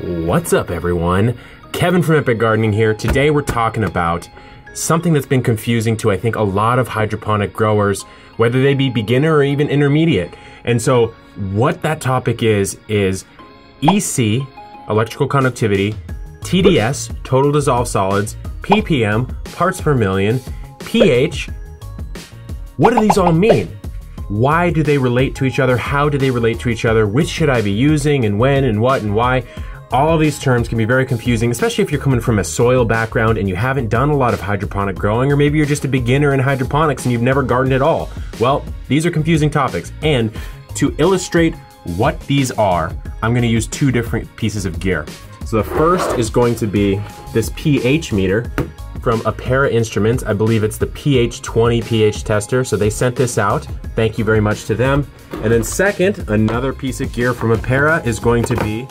What's up, everyone? Kevin from Epic Gardening here. Today we're talking about something that's been confusing to, I think, a lot of hydroponic growers, whether they be beginner or even intermediate. And so what that topic is EC, electrical conductivity, TDS, total dissolved solids, PPM, parts per million, pH. What do these all mean? Why do they relate to each other? How do they relate to each other? Which should I be using, and when and what and why? All of these terms can be very confusing, especially if you're coming from a soil background and you haven't done a lot of hydroponic growing, or maybe you're just a beginner in hydroponics and you've never gardened at all. Well, these are confusing topics. And to illustrate what these are, I'm going to use two different pieces of gear. So the first is going to be this pH meter from Apera Instruments. I believe it's the pH 20 pH tester. So they sent this out. Thank you very much to them. And then second, another piece of gear from Apera is going to be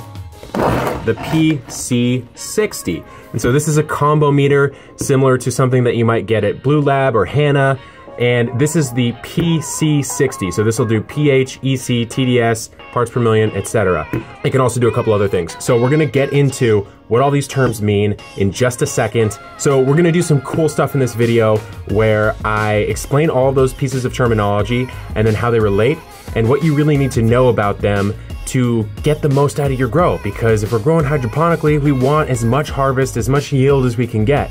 the PC60. And so this is a combo meter similar to something that you might get at Blue Lab or Hanna. And this is the PC60. So this will do pH, EC, TDS, parts per million, etc. It can also do a couple other things. So we're gonna get into what all these terms mean in just a second. So we're gonna do some cool stuff in this video where I explain all of those pieces of terminology and then how they relate and what you really need to know about them to get the most out of your grow. Because if we're growing hydroponically, we want as much harvest, as much yield as we can get.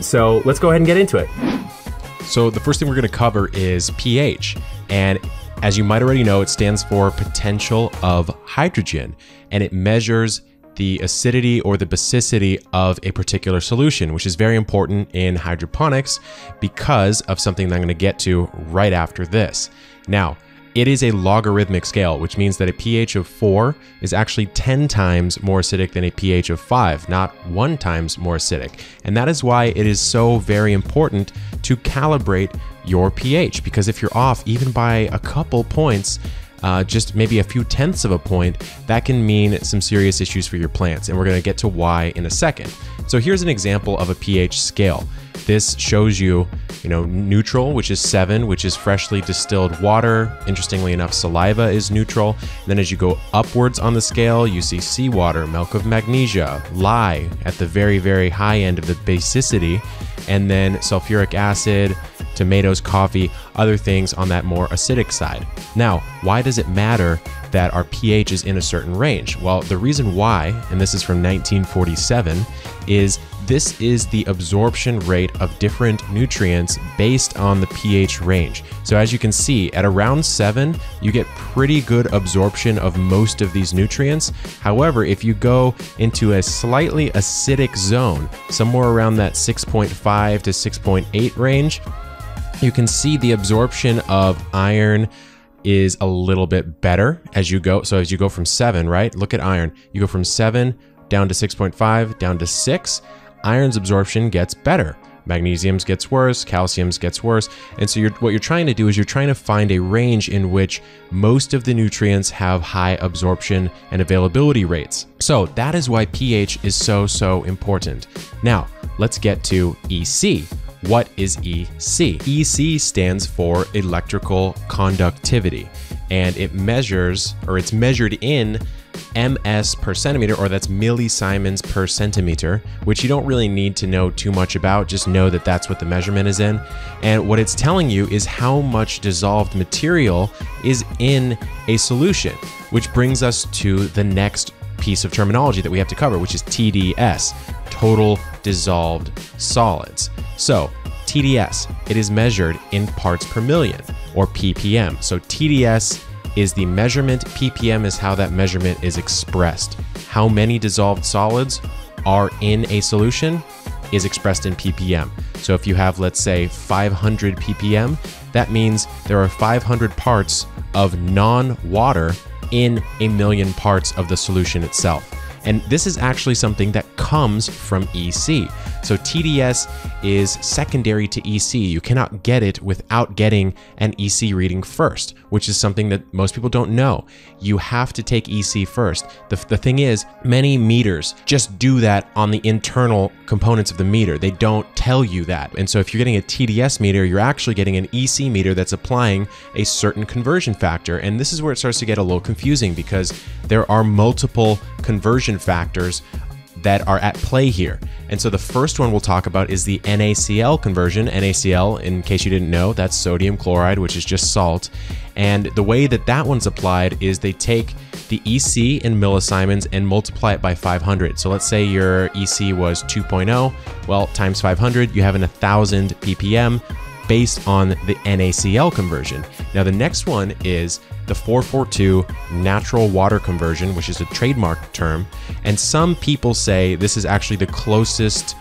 So let's go ahead and get into it. So the first thing we're going to cover is pH, and as you might already know, it stands for potential of hydrogen, and it measures the acidity or the basicity of a particular solution, which is very important in hydroponics because of something that I'm going to get to right after this. Now, it is a logarithmic scale, which means that a pH of 4 is actually 10 times more acidic than a pH of 5, not 1 times more acidic. And that is why it is so very important to calibrate your pH, because if you're off even by a couple points, just maybe a few tenths of a point, that can mean some serious issues for your plants. And we're going to get to why in a second. So here's an example of a pH scale. This shows you, neutral, which is 7, which is freshly distilled water. Interestingly enough, saliva is neutral. And then as you go upwards on the scale, you see seawater, milk of magnesia, lye at the very, very high end of the basicity, and then sulfuric acid, tomatoes, coffee, other things on that more acidic side. Now, why does it matter that our pH is in a certain range? Well, the reason why, and this is from 1947, is this is the absorption rate of different nutrients based on the pH range. So as you can see, at around 7, you get pretty good absorption of most of these nutrients. However, if you go into a slightly acidic zone, somewhere around that 6.5 to 6.8 range, you can see the absorption of iron is a little bit better as you go. So as you go from 7, right? Look at iron. You go from 7 down to 6.5, down to 6. Iron's absorption gets better. Magnesium's gets worse, calcium's gets worse. And so what you're trying to do is you're trying to find a range in which most of the nutrients have high absorption and availability rates. So that is why pH is so important. Now, let's get to EC. What is EC? EC stands for electrical conductivity, and it measures, or it's measured in ms per centimeter, or that's millisiemens per centimeter, which you don't really need to know too much about. Just know that that's what the measurement is in. And what it's telling you is how much dissolved material is in a solution, which brings us to the next piece of terminology that we have to cover, which is TDS, total dissolved solids. So TDS, it is measured in parts per million, or PPM. So TDS is the measurement, PPM is how that measurement is expressed. How many dissolved solids are in a solution is expressed in PPM. So if you have, let's say, 500 PPM, that means there are 500 parts of non-water in a million parts of the solution itself. And this is actually something that comes from EC. So TDS is secondary to EC. You cannot get it without getting an EC reading first, which is something that most people don't know. You have to take EC first. The thing is, many meters just do that on the internal components of the meter. They don't tell you that. And so if you're getting a TDS meter, you're actually getting an EC meter that's applying a certain conversion factor. And this is where it starts to get a little confusing, because there are multiple conversion factors that are at play here. And so the first one we'll talk about is the NaCl conversion. NaCl, in case you didn't know, that's sodium chloride, which is just salt. And the way that that one's applied is they take the EC in millisiemens and multiply it by 500. So let's say your EC was 2.0, well, times 500, you have an 1000 ppm based on the NaCl conversion. Now the next one is the 442 natural water conversion, which is a trademark term. And some people say this is actually the closest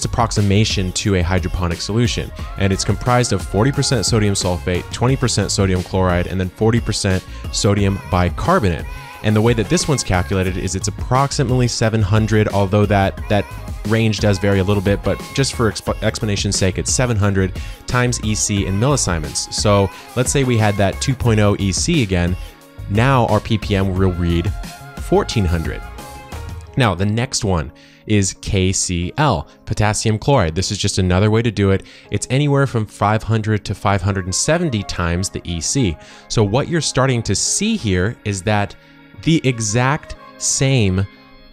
approximation to a hydroponic solution. And it's comprised of 40% sodium sulfate, 20% sodium chloride, and then 40% sodium bicarbonate. And the way that this one's calculated is it's approximately 700, although that range does vary a little bit, but just for explanation's sake, it's 700 times EC in millisiemens. So let's say we had that 2.0 EC again. Now our ppm will read 1400. Now the next one is KCl, potassium chloride. This is just another way to do it. It's anywhere from 500 to 570 times the EC. So what you're starting to see here is that the exact same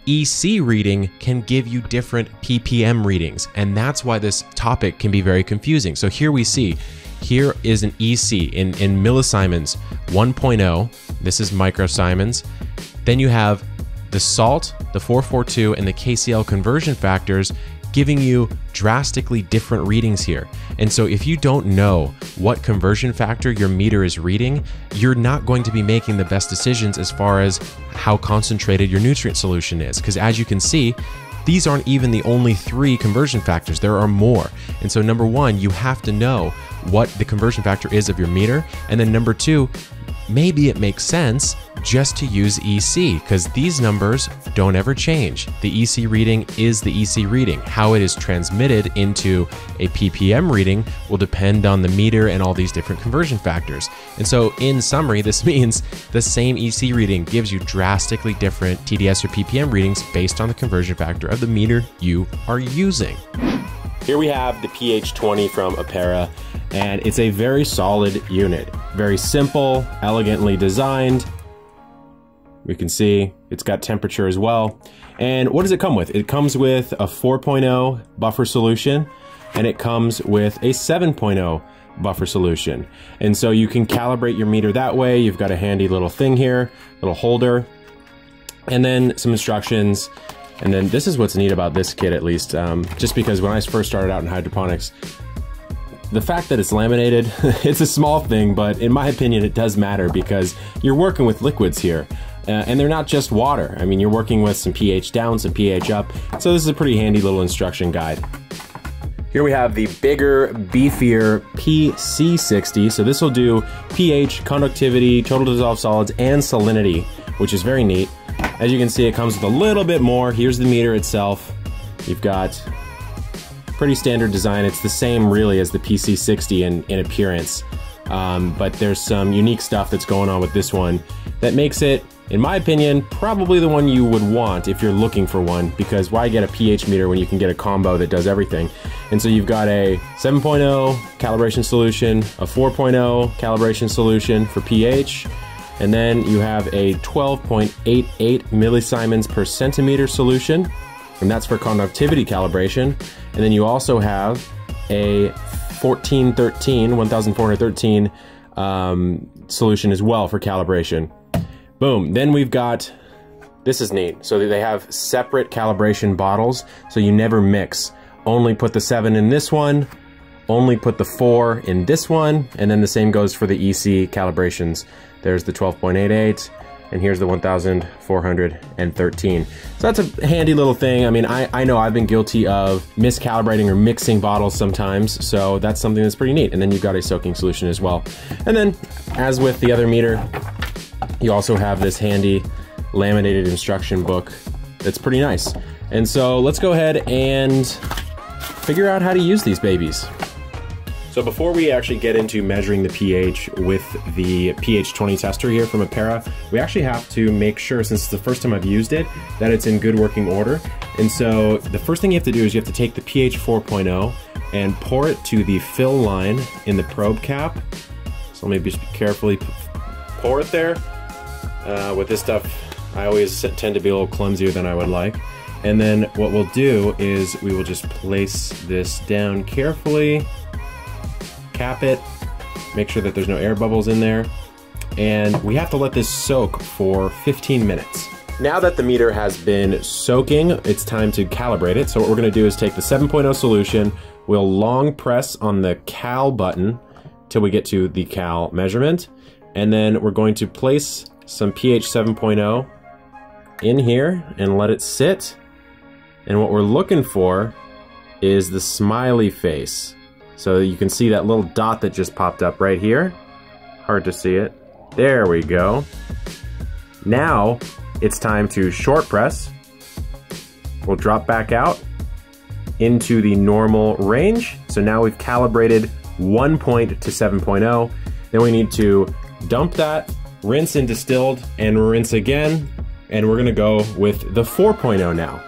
EC reading can give you different ppm readings, and that's why this topic can be very confusing. So here we see, here is an EC in millisiemens 1.0. This is microsiemens. Then you have the salt, the 442, and the KCl conversion factors giving you drastically different readings here. And so if you don't know what conversion factor your meter is reading, you're not going to be making the best decisions as far as how concentrated your nutrient solution is. Because as you can see, these aren't even the only 3 conversion factors, there are more. And so number 1, you have to know what the conversion factor is of your meter. And then number 2, maybe it makes sense just to use EC, because these numbers don't ever change. The EC reading is the EC reading. How it is transmitted into a ppm reading will depend on the meter and all these different conversion factors. And so in summary, this means the same EC reading gives you drastically different TDS or ppm readings based on the conversion factor of the meter you are using. Here we have the PH20 from Apera, and it's a very solid unit. Very simple, elegantly designed. We can see it's got temperature as well. And what does it come with? It comes with a 4.0 buffer solution, and it comes with a 7.0 buffer solution. And so you can calibrate your meter that way. You've got a handy little thing here, little holder, and then some instructions. And then this is what's neat about this kit, at least, just because when I first started out in hydroponics, the fact that it's laminated, it's a small thing, but in my opinion, it does matter because you're working with liquids here. And they're not just water. I mean, you're working with some pH down, some pH up. So this is a pretty handy little instruction guide. Here we have the bigger, beefier PC60. So this will do pH, conductivity, total dissolved solids, and salinity, which is very neat. As you can see, it comes with a little bit more. Here's the meter itself. You've got pretty standard design. It's the same really as the PC60 in appearance. But there's some unique stuff that's going on with this one that makes it, in my opinion, probably the one you would want if you're looking for one, because why get a pH meter when you can get a combo that does everything? And so you've got a 7.0 calibration solution, a 4.0 calibration solution for pH, and then you have a 12.88 millisiemens per centimeter solution, and that's for conductivity calibration. And then you also have a 1413 solution as well for calibration. Boom. Then we've got, this is neat. So they have separate calibration bottles, so you never mix. Only put the 7 in this one, only put the 4 in this one, and then the same goes for the EC calibrations. There's the 12.88, and here's the 1413. So that's a handy little thing. I mean, I know I've been guilty of miscalibrating or mixing bottles sometimes, so that's something that's pretty neat. And then you've got a soaking solution as well. And then, as with the other meter, you also have this handy laminated instruction book that's pretty nice. And so let's go ahead and figure out how to use these babies. So before we actually get into measuring the pH with the pH 20 tester here from Apera, we actually have to make sure, since it's the first time I've used it, that it's in good working order. And so the first thing you have to do is you have to take the pH 4.0 and pour it to the fill line in the probe cap. So let me just carefully pour it there. With this stuff, I always tend to be a little clumsier than I would like. And then what we'll do is we will just place this down carefully, cap it, make sure that there's no air bubbles in there, and we have to let this soak for 15 minutes. Now that the meter has been soaking, it's time to calibrate it. So what we're gonna do is take the 7.0 solution, we'll long press on the cal button till we get to the cal measurement, and then we're going to place some pH 7.0 in here and let it sit. And what we're looking for is the smiley face. So you can see that little dot that just popped up right here. Hard to see it. There we go. Now it's time to short press. We'll drop back out into the normal range. So now we've calibrated 1 point to 7.0. Then we need to dump that, rinse in distilled, and rinse again. And we're gonna go with the 4.0 now.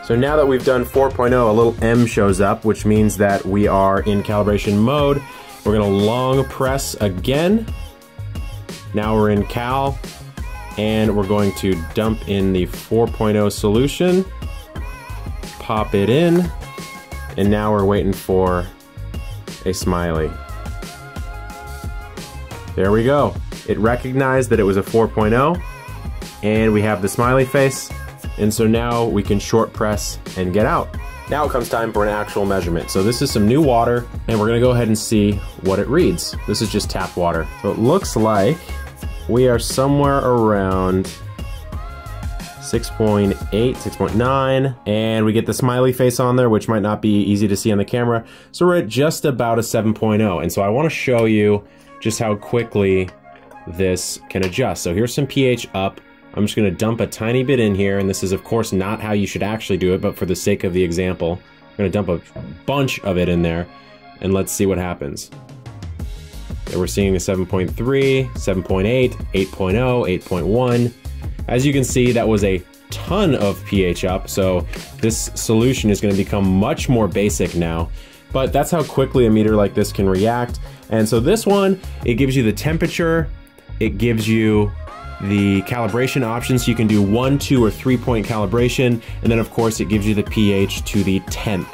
So now that we've done 4.0, a little M shows up, which means that we are in calibration mode. We're gonna long press again. Now we're in cal, and we're going to dump in the 4.0 solution, pop it in, and now we're waiting for a smiley. There we go. It recognized that it was a 4.0, and we have the smiley face. And so now we can short press and get out. Now it comes time for an actual measurement. So this is some new water, and we're gonna go ahead and see what it reads. This is just tap water. So it looks like we are somewhere around 6.8, 6.9, and we get the smiley face on there, which might not be easy to see on the camera. So we're at just about a 7.0. And so I wanna show you just how quickly this can adjust. So here's some pH up. I'm just gonna dump a tiny bit in here, and this is of course not how you should actually do it, but for the sake of the example, I'm gonna dump a bunch of it in there, and let's see what happens. And we're seeing a 7.3, 7.8, 8.0, 8.1. As you can see, that was a ton of pH up, so this solution is gonna become much more basic now. But that's how quickly a meter like this can react. And so this one, it gives you the temperature, it gives you the calibration options. You can do 1, 2, or 3 point calibration, and then of course it gives you the pH to the 10th,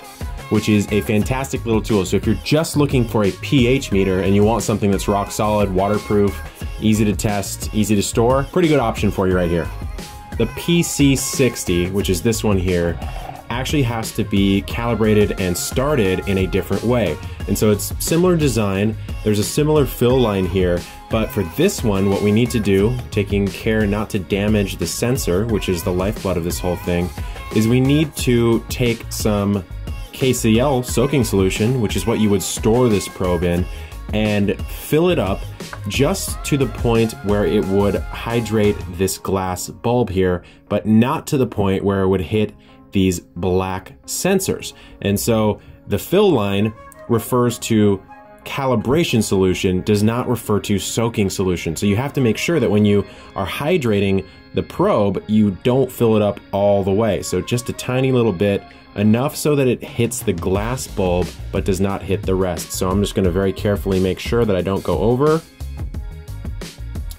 which is a fantastic little tool. So if you're just looking for a pH meter and you want something that's rock solid, waterproof, easy to test, easy to store, pretty good option for you right here. The PC60, which is this one here, actually has to be calibrated and started in a different way. And so it's similar design, there's a similar fill line here, but for this one, what we need to do, taking care not to damage the sensor, which is the lifeblood of this whole thing, is we need to take some KCl soaking solution, which is what you would store this probe in, and fill it up just to the point where it would hydrate this glass bulb here, but not to the point where it would hit these black sensors. And so the fill line refers to calibration solution, does not refer to soaking solution. So you have to make sure that when you are hydrating the probe, you don't fill it up all the way. So just a tiny little bit, enough so that it hits the glass bulb, but does not hit the rest. So I'm just gonna very carefully make sure that I don't go over.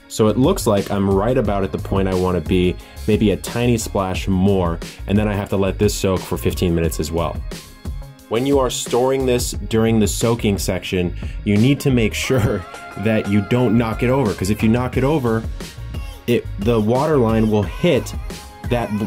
So it looks like I'm right about at the point I wanna be, maybe a tiny splash more, and then I have to let this soak for 15 minutes as well. When you are storing this during the soaking section, you need to make sure that you don't knock it over, because if you knock it over, the water line will hit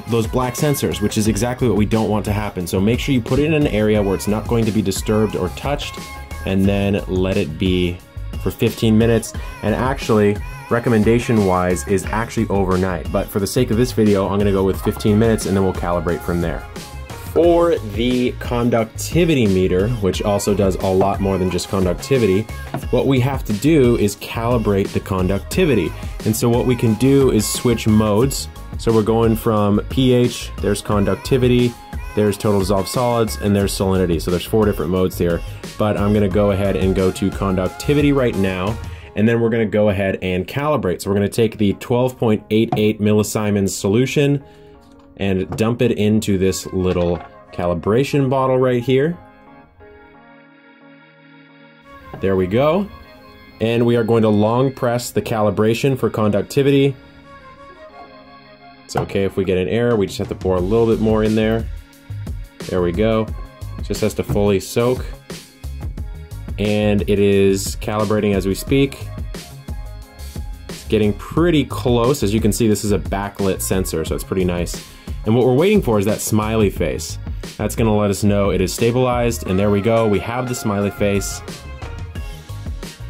those black sensors, which is exactly what we don't want to happen. So make sure you put it in an area where it's not going to be disturbed or touched, and then let it be for 15 minutes. And actually, recommendation wise is actually overnight, but for the sake of this video, I'm gonna go with 15 minutes and then we'll calibrate from there. For the conductivity meter, which also does a lot more than just conductivity, what we have to do is calibrate the conductivity. And so what we can do is switch modes. So we're going from pH, there's conductivity, there's total dissolved solids, and there's salinity. So there's 4 different modes here, but I'm gonna go ahead and go to conductivity right now, and then we're gonna go ahead and calibrate. So we're gonna take the 12.88 millisiemens solution and dump it into this little calibration bottle right here. There we go. And we are going to long press the calibration for conductivity. It's okay if we get an error, we just have to pour a little bit more in there. There we go. It just has to fully soak. And it is calibrating as we speak. It's getting pretty close. As you can see, this is a backlit sensor, so it's pretty nice. And what we're waiting for is that smiley face. That's gonna let us know it is stabilized, and there we go. We have the smiley face.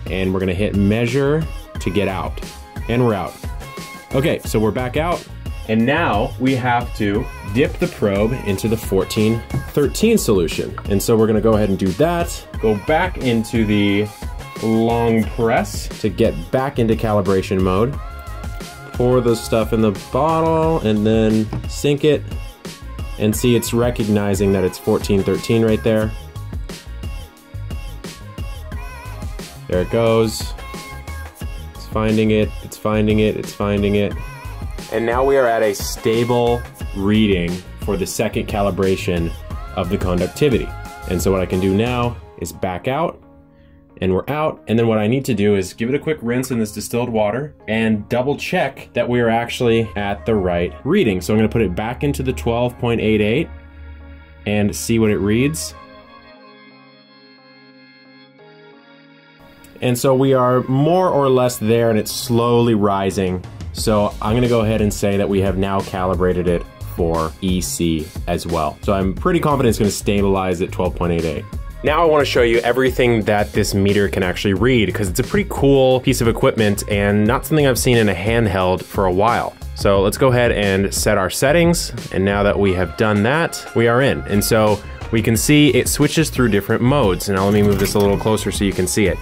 And we're gonna hit measure to get out. And we're out. Okay, so we're back out. And now we have to dip the probe into the 1413 solution. And so we're gonna go ahead and do that. Go back into the long press to get back into calibration mode. Pour the stuff in the bottle and then sink it. And see, it's recognizing that it's 1413 right there. There it goes. It's finding it, it's finding it, it's finding it. And now we are at a stable reading for the second calibration of the conductivity. And so what I can do now is back out, and we're out. And then what I need to do is give it a quick rinse in this distilled water and double check that we are actually at the right reading. So I'm gonna put it back into the 12.88 and see what it reads. And so we are more or less there, and it's slowly rising. So I'm gonna go ahead and say that we have now calibrated it for EC as well. So I'm pretty confident it's gonna stabilize at 12.88. Now I wanna show you everything that this meter can actually read, because it's a pretty cool piece of equipment and not something I've seen in a handheld for a while. So let's go ahead and set our settings. And now that we have done that, we are in. And so we can see it switches through different modes. And now let me move this a little closer so you can see it.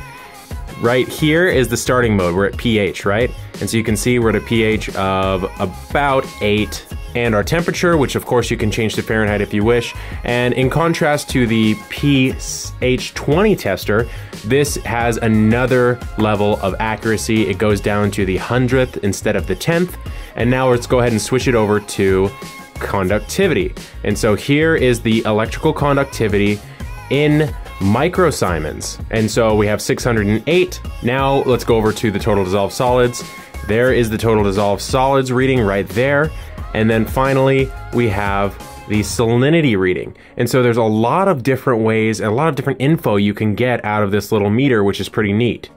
Right here is the starting mode. We're at pH, right? And so you can see we're at a pH of about 8. And our temperature, which of course you can change to Fahrenheit if you wish. And in contrast to the pH20 tester, this has another level of accuracy. It goes down to the 100th instead of the 10th. And now let's go ahead and switch it over to conductivity. And so here is the electrical conductivity in microsiemens. And so we have 608. Now let's go over to the total dissolved solids. There is the total dissolved solids reading right there. And then finally, we have the salinity reading. And so there's a lot of different ways and a lot of different info you can get out of this little meter, which is pretty neat.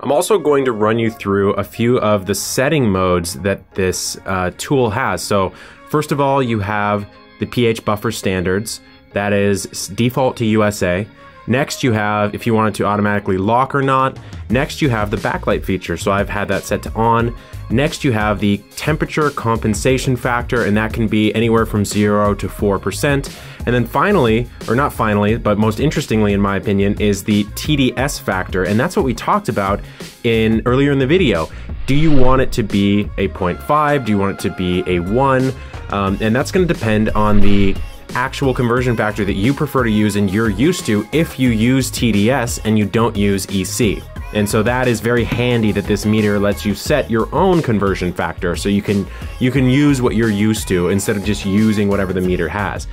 I'm also going to run you through a few of the setting modes that this tool has. So first of all, you have the pH buffer standards. That is default to USA. Next you have, if you want it to automatically lock or not. Next you have the backlight feature, so I've had that set to on. Next you have the temperature compensation factor, and that can be anywhere from 0 to 4%. And then finally, or not finally, but most interestingly in my opinion, is the Tds factor, and that's what we talked about earlier in the video. Do you want it to be a 0.5? Do you want it to be a 1? And that's going to depend on the actual conversion factor that you prefer to use and you're used to if you use TDS and you don't use EC. And so that is very handy that this meter lets you set your own conversion factor so you can use what you're used to instead of just using whatever the meter has.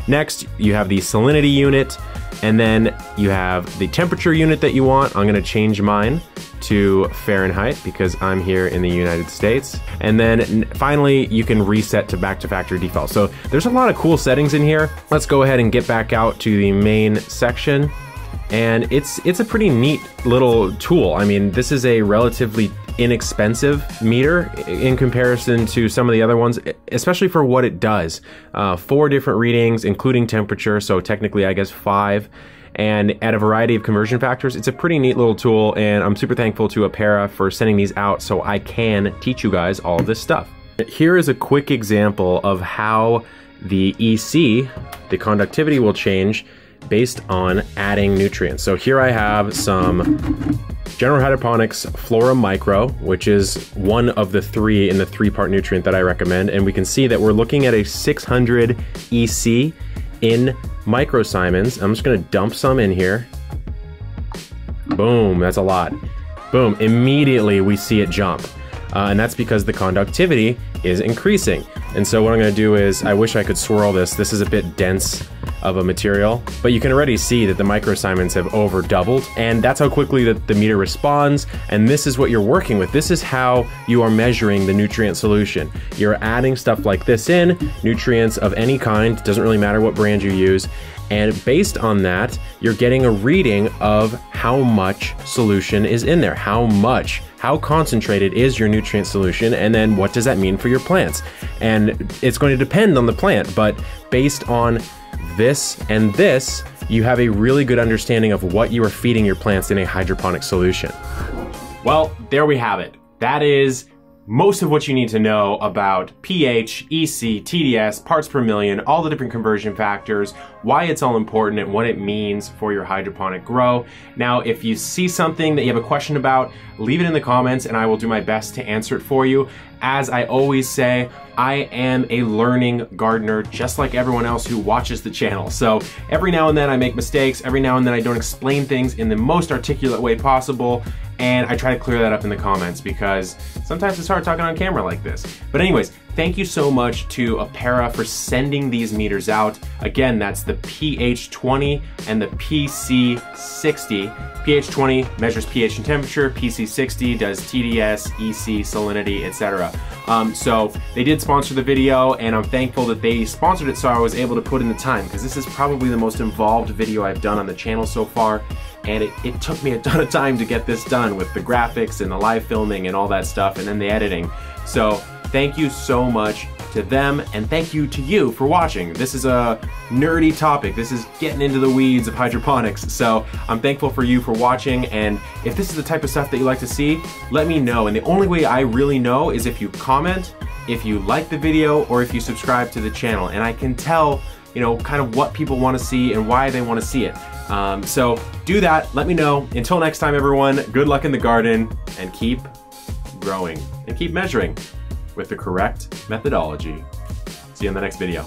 Next, you have the salinity unit, and then you have the temperature unit that you want. I'm gonna change mine to Fahrenheit because I'm here in the United States. And then finally, you can reset to back to factory default. So there's a lot of cool settings in here. Let's go ahead and get back out to the main section. And it's a pretty neat little tool. I mean, this is a relatively inexpensive meter in comparison to some of the other ones, especially for what it does. 4 different readings, including temperature, so technically I guess 5. And at a variety of conversion factors. It's a pretty neat little tool, and I'm super thankful to Apera for sending these out so I can teach you guys all of this stuff. Here is a quick example of how the EC, the conductivity, will change based on adding nutrients. So here I have some General Hydroponics Flora Micro, which is one of the 3 in the 3-part nutrient that I recommend. And we can see that we're looking at a 600 EC in microsimons. I'm just gonna dump some in here. Boom, that's a lot. Boom, immediately we see it jump. And that's because the conductivity is increasing. And so what I'm gonna do is, I wish I could swirl this. This is a bit dense of a material, but you can already see that the microsimons have over doubled, and that's how quickly the meter responds. And this is what you're working with. This is how you are measuring the nutrient solution. You're adding stuff like this in, nutrients of any kind, doesn't really matter what brand you use. And based on that, you're getting a reading of how much solution is in there, how concentrated is your nutrient solution, and then what does that mean for your plants? And it's going to depend on the plant, but based on this and this, you have a really good understanding of what you are feeding your plants in a hydroponic solution. Well, there we have it. That is most of what you need to know about pH, EC, TDS, parts per million, all the different conversion factors, why it's all important and what it means for your hydroponic grow. Now, if you see something that you have a question about, leave it in the comments and I will do my best to answer it for you. As I always say, I am a learning gardener just like everyone else who watches the channel. So every now and then I make mistakes, every now and then I don't explain things in the most articulate way possible, and I try to clear that up in the comments because sometimes it's hard talking on camera like this. But anyways, thank you so much to Apera for sending these meters out. Again, that's the pH20 and the PC60. pH20 measures pH and temperature, PC60 does TDS, EC, salinity, etc. So they did sponsor the video, and I'm thankful that they sponsored it so I was able to put in the time, because this is probably the most involved video I've done on the channel so far. And it took me a ton of time to get this done with the graphics and the live filming and all that stuff, and then the editing. So thank you so much to them, and thank you to you for watching. This is a nerdy topic. This is getting into the weeds of hydroponics. So I'm thankful for you for watching, and if this is the type of stuff that you like to see, let me know. And the only way I really know is if you comment, if you like the video, or if you subscribe to the channel. And I can tell, you know, kind of what people want to see and why they want to see it. So do that, let me know. Until next time, everyone, good luck in the garden, and keep growing and keep measuring with the correct methodology. See you in the next video.